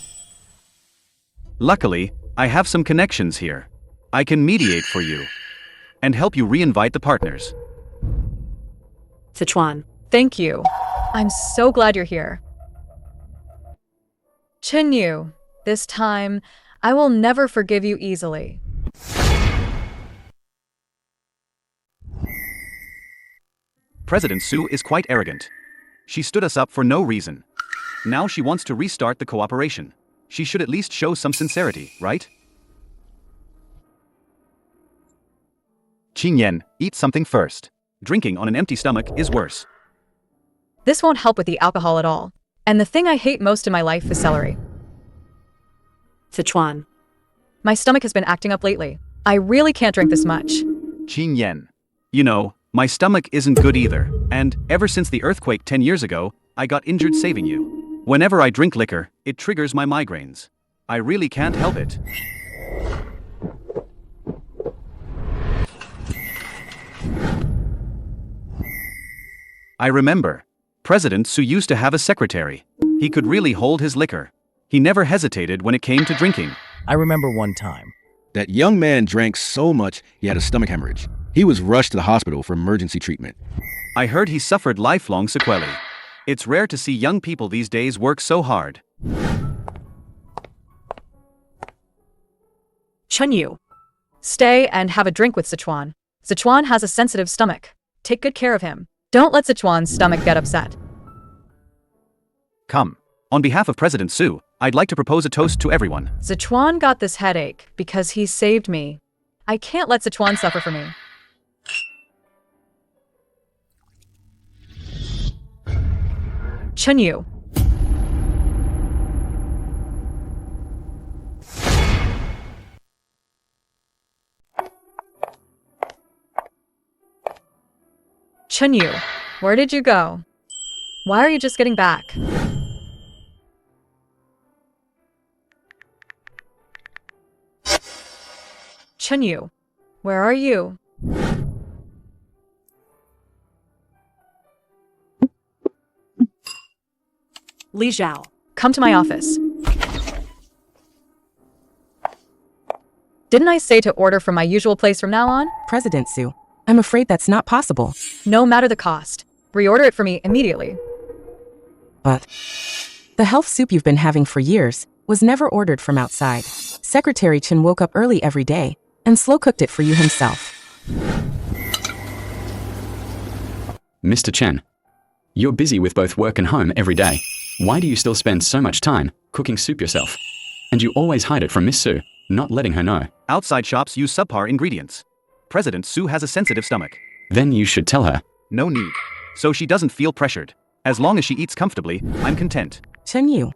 Luckily, I have some connections here. I can mediate for you and help you re-invite the partners. Zechuan. Thank you. I'm so glad you're here. Chen Yu, this time, I will never forgive you easily. President Su is quite arrogant. She stood us up for no reason. Now she wants to restart the cooperation. She should at least show some sincerity, right? Qingyan, eat something first. Drinking on an empty stomach is worse. This won't help with the alcohol at all. And the thing I hate most in my life is celery. Zechuan. My stomach has been acting up lately. I really can't drink this much. Qingyan. You know, my stomach isn't good either, and ever since the earthquake 10 years ago, I got injured saving you. Whenever I drink liquor, it triggers my migraines. I really can't help it. I remember. President Su used to have a secretary. He could really hold his liquor. He never hesitated when it came to drinking. I remember one time. That young man drank so much he had a stomach hemorrhage. He was rushed to the hospital for emergency treatment. I heard he suffered lifelong sequelae. It's rare to see young people these days work so hard. Chen Yu. Stay and have a drink with Zechuan. Zechuan has a sensitive stomach. Take good care of him. Don't let Zechuan's stomach get upset. Come. On behalf of President Su, I'd like to propose a toast to everyone. Zechuan got this headache because he saved me. I can't let Zechuan suffer for me. Chen Yu. Chen Yu, where did you go? Why are you just getting back? Chen Yu, where are you? Li Zhao. Come to my office. Didn't I say to order from my usual place from now on? President Su, I'm afraid that's not possible. No matter the cost. Reorder it for me immediately. But the health soup you've been having for years was never ordered from outside. Secretary Chen woke up early every day and slow-cooked it for you himself. Mr. Chen, you're busy with both work and home every day. Why do you still spend so much time cooking soup yourself? And you always hide it from Miss Su, not letting her know. Outside shops use subpar ingredients. President Su has a sensitive stomach. Then you should tell her. No need. So she doesn't feel pressured. As long as she eats comfortably, I'm content. Chen Yu,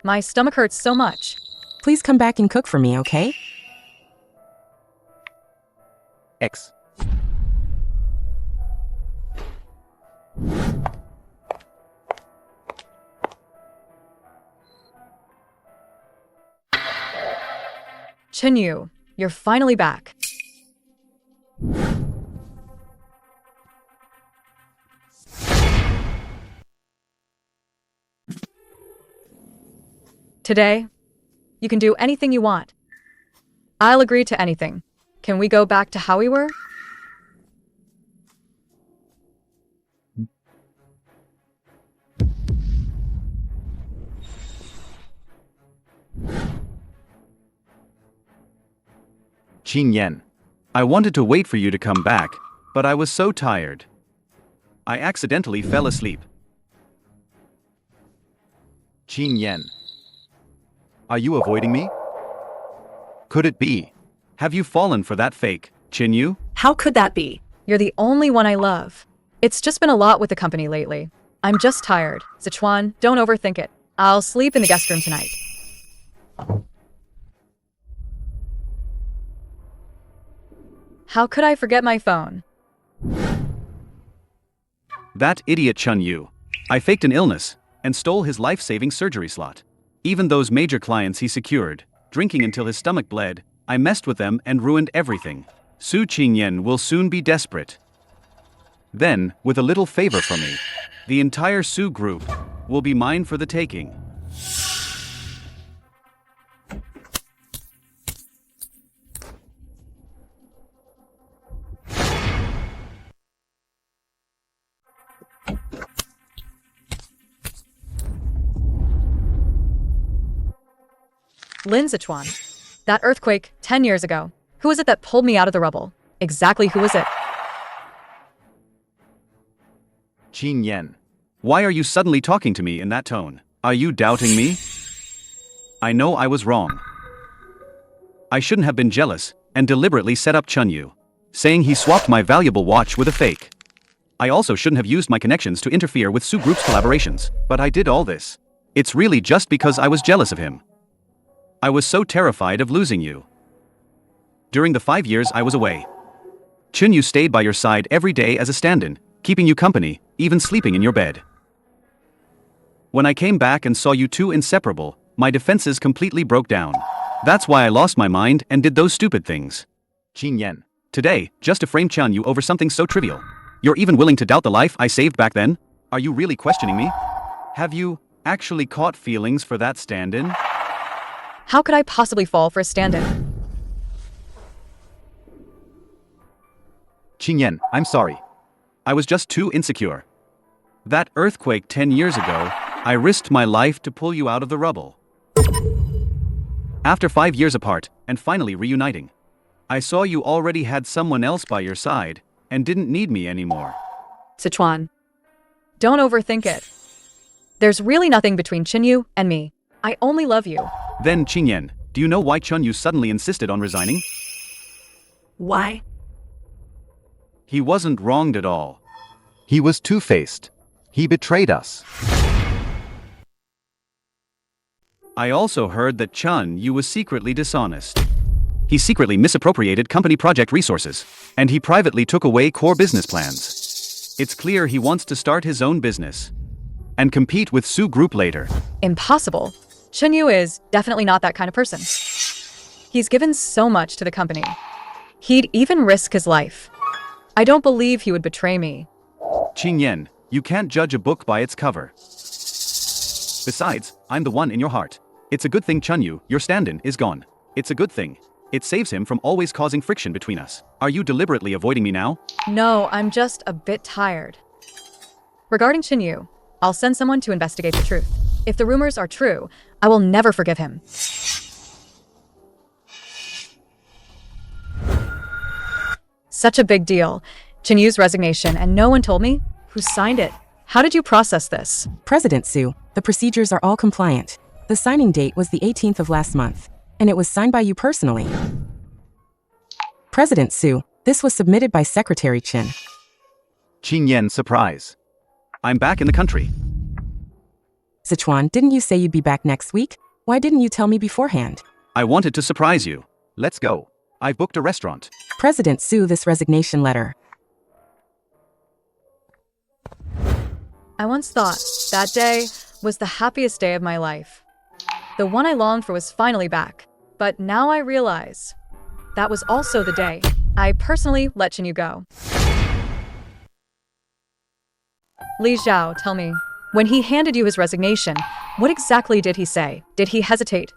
My stomach hurts so much. please come back and cook for me, okay? X. Chen Yu, you're finally back. Today, you can do anything you want. I'll agree to anything. Can we go back to how we were? Qingyan. I wanted to wait for you to come back, but I was so tired. I accidentally fell asleep. Qingyan. Are you avoiding me? Could it be? Have you fallen for that fake, Chen Yu? How could that be? You're the only one I love. It's just been a lot with the company lately. I'm just tired. Zechuan, don't overthink it. I'll sleep in the guest room tonight. How could I forget my phone? That idiot Chen Yu. I faked an illness and stole his life-saving surgery slot. Even those major clients he secured, drinking until his stomach bled, I messed with them and ruined everything. Su Qingyan will soon be desperate. Then, with a little favor from me, the entire Su group will be mine for the taking. Lin Zechuan. That earthquake 10 years ago. Who was it that pulled me out of the rubble? Exactly who was it? Qingyan. Why are you suddenly talking to me in that tone? Are you doubting me? I know I was wrong. I shouldn't have been jealous and deliberately set up Chen Yu, saying he swapped my valuable watch with a fake. I also shouldn't have used my connections to interfere with Su Group's collaborations, but I did all this. It's really just because I was jealous of him. I was so terrified of losing you. During the 5 years I was away, Chen Yu stayed by your side every day as a stand-in, keeping you company, even sleeping in your bed. When I came back and saw you two inseparable, my defenses completely broke down. That's why I lost my mind and did those stupid things. Qingyan. Today, just to frame Chen Yu over something so trivial. You're even willing to doubt the life I saved back then? Are you really questioning me? Have you actually caught feelings for that stand-in? How could I possibly fall for a stand-in? Qingyan, I'm sorry. I was just too insecure. That earthquake 10 years ago, I risked my life to pull you out of the rubble. After 5 years apart, and finally reuniting, I saw you already had someone else by your side, and didn't need me anymore. Zechuan. Don't overthink it. There's really nothing between Chen Yu and me. I only love you. Then Qingyan, do you know why Chen Yu suddenly insisted on resigning? Why? He wasn't wronged at all. He was two-faced. He betrayed us. I also heard that Chen Yu was secretly dishonest. He secretly misappropriated company project resources, and he privately took away core business plans. It's clear he wants to start his own business and compete with Su Group later. Impossible. Chen Yu is definitely not that kind of person. He's given so much to the company. He'd even risk his life. I don't believe he would betray me. Qingyan, you can't judge a book by its cover. Besides, I'm the one in your heart. It's a good thing Chen Yu, your stand-in, is gone. It's a good thing. It saves him from always causing friction between us. Are you deliberately avoiding me now? No, I'm just a bit tired. Regarding Chen Yu, I'll send someone to investigate the truth. If the rumors are true, I will never forgive him. Such a big deal. Chen Yu's resignation, and no one told me? Who signed it? How did you process this? President Su, the procedures are all compliant. The signing date was the 18th of last month, and it was signed by you personally. President Su, this was submitted by Secretary Chen. Qingyan, surprise. I'm back in the country. Zechuan, didn't you say you'd be back next week? Why didn't you tell me beforehand? I wanted to surprise you. Let's go. I've booked a restaurant. President Su, this resignation letter. I once thought that day was the happiest day of my life. The one I longed for was finally back. But now I realize that was also the day I personally let Chen Yu go. Li Zhao, tell me, when he handed you his resignation, what exactly did he say? Did he hesitate,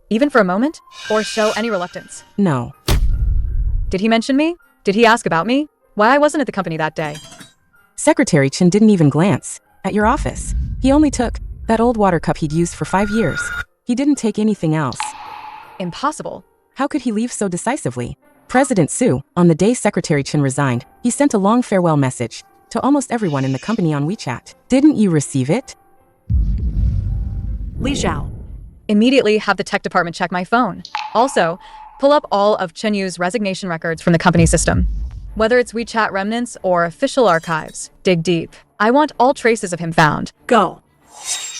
even for a moment, or show any reluctance? No. Did he mention me? Did he ask about me? Why I wasn't at the company that day? Secretary Chen didn't even glance at your office. He only took that old water cup he'd used for 5 years. He didn't take anything else. Impossible. How could he leave so decisively? President Su, on the day Secretary Chen resigned, he sent a long farewell message to almost everyone in the company on WeChat. Didn't you receive it? Li Zhao. Immediately have the tech department check my phone. Also, pull up all of Chen Yu's resignation records from the company system. Whether it's WeChat remnants or official archives, dig deep. I want all traces of him found. Go.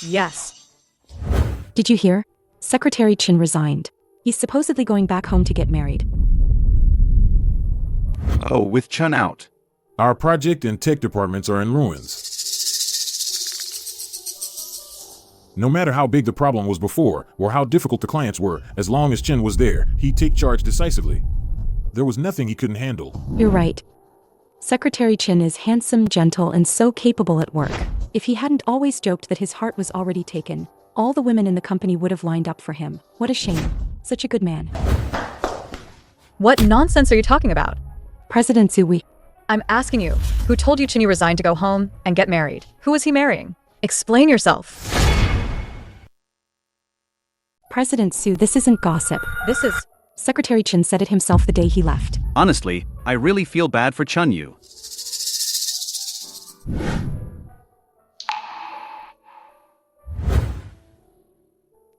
Yes. Did you hear? Secretary Chen resigned. He's supposedly going back home to get married. Oh, with Chen out. Our project and tech departments are in ruins. No matter how big the problem was before, or how difficult the clients were, as long as Chen was there, he'd take charge decisively. There was nothing he couldn't handle. You're right. Secretary Chen is handsome, gentle, and so capable at work. If he hadn't always joked that his heart was already taken, all the women in the company would have lined up for him. What a shame. Such a good man. What nonsense are you talking about? President Su. I'm asking you, who told you Chen Yu resigned to go home and get married? Who was he marrying? Explain yourself. President Su, this isn't gossip. This is... Secretary Chen said it himself the day he left. Honestly, I really feel bad for Chen Yu.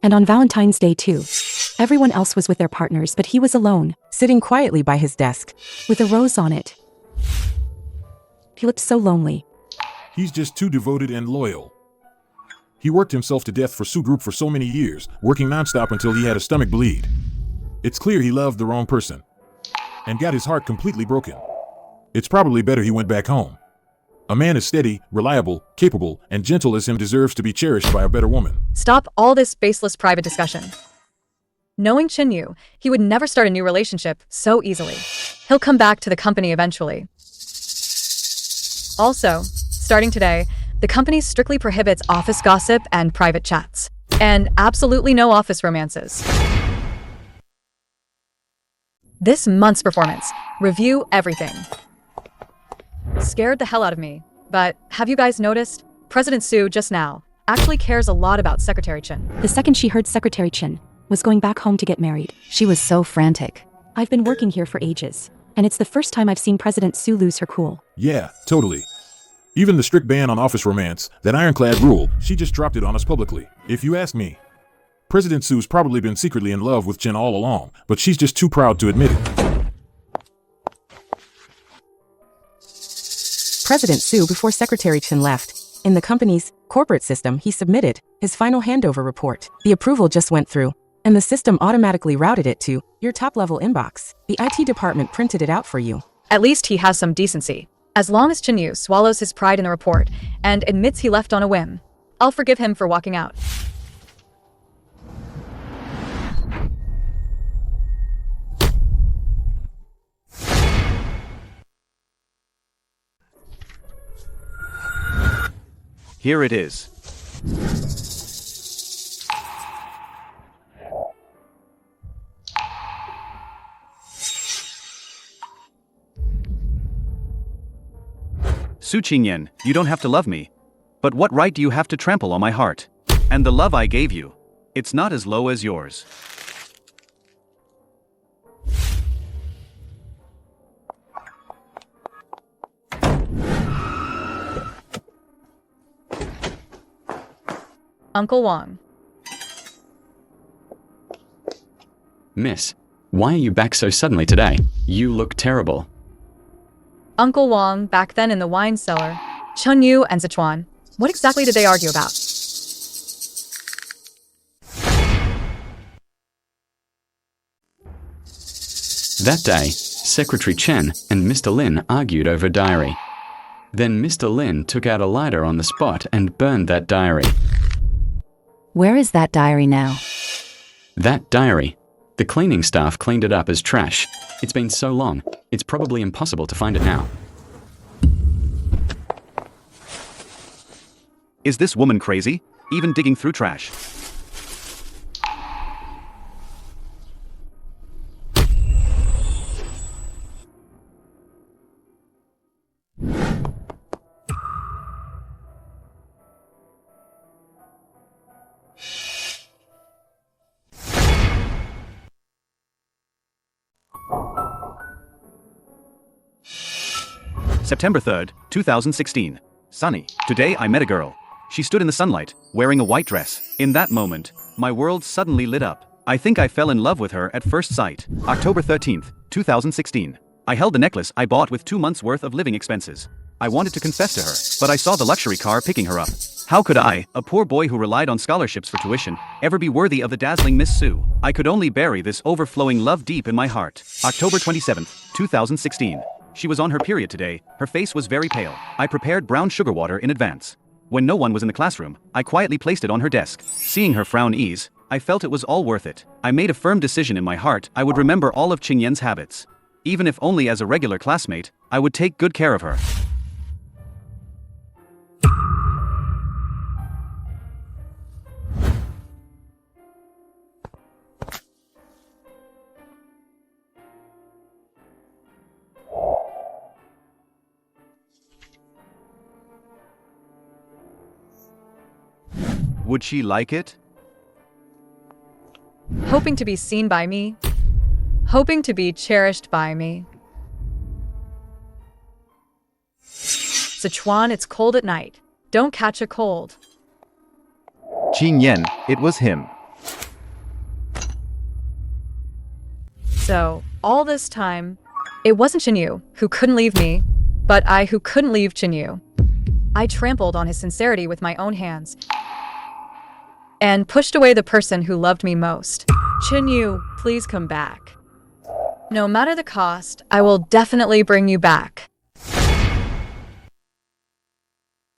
And on Valentine's Day too. Everyone else was with their partners, but he was alone, sitting quietly by his desk, with a rose on it. He looked so lonely. He's just too devoted and loyal. He worked himself to death for Su Group for so many years, working nonstop until he had a stomach bleed. It's clear he loved the wrong person and got his heart completely broken. It's probably better he went back home. A man as steady, reliable, capable, and gentle as him deserves to be cherished by a better woman. Stop all this baseless private discussion. Knowing Chen Yu, he would never start a new relationship so easily. He'll come back to the company eventually. Also, starting today, the company strictly prohibits office gossip and private chats. And absolutely no office romances. This month's performance. Review everything. Scared the hell out of me. But have you guys noticed? President Su just now actually cares a lot about Secretary Chen. The second she heard Secretary Chen was going back home to get married, She was so frantic. I've been working here for ages, and it's the first time I've seen President Su lose her cool. Yeah, totally. Even the strict ban on office romance, that ironclad rule, she just dropped it on us publicly. If you ask me, President Su's probably been secretly in love with Chen all along, but she's just too proud to admit it. President Su, before Secretary Chen left, in the company's corporate system, he submitted his final handover report. The approval just went through, and the system automatically routed it to your top-level inbox. The IT department printed it out for you. At least he has some decency. As long as Chen Yu swallows his pride in the report and admits he left on a whim, I'll forgive him for walking out. Here it is. Su Qingyan, you don't have to love me. But what right do you have to trample on my heart? And the love I gave you, it's not as low as yours. Uncle Wang. Miss, why are you back so suddenly today? You look terrible. Uncle Wang, back then in the wine cellar. Chen Yu and Zechuan. What exactly did they argue about? That day, Secretary Chen and Mr. Lin argued over a diary. Then Mr. Lin took out a lighter on the spot and burned that diary. Where is that diary now? That diary. The cleaning staff cleaned it up as trash. It's been so long, it's probably impossible to find it now. Is this woman crazy? Even digging through trash. September 3rd, 2016. Sunny. Today I met a girl. She stood in the sunlight, wearing a white dress. In that moment, my world suddenly lit up. I think I fell in love with her at first sight. October 13th, 2016. I held the necklace I bought with 2 months' worth of living expenses. I wanted to confess to her, but I saw the luxury car picking her up. How could I, a poor boy who relied on scholarships for tuition, ever be worthy of the dazzling Miss Su? I could only bury this overflowing love deep in my heart. October 27th, 2016. She was on her period today. Her face was very pale. I prepared brown sugar water in advance. When no one was in the classroom, I quietly placed it on her desk. Seeing her frown ease, I felt it was all worth it. I made a firm decision in my heart I would remember all of Qingyan's habits. Even if only as a regular classmate, I would take good care of her. Would she like it? Hoping to be seen by me. Hoping to be cherished by me. Zechuan, it's cold at night. Don't catch a cold. Qingyan, it was him. So, all this time, it wasn't Chen Yu who couldn't leave me, but I who couldn't leave Chen Yu. I trampled on his sincerity with my own hands and pushed away the person who loved me most. Chen Yu, please come back. No matter the cost, I will definitely bring you back.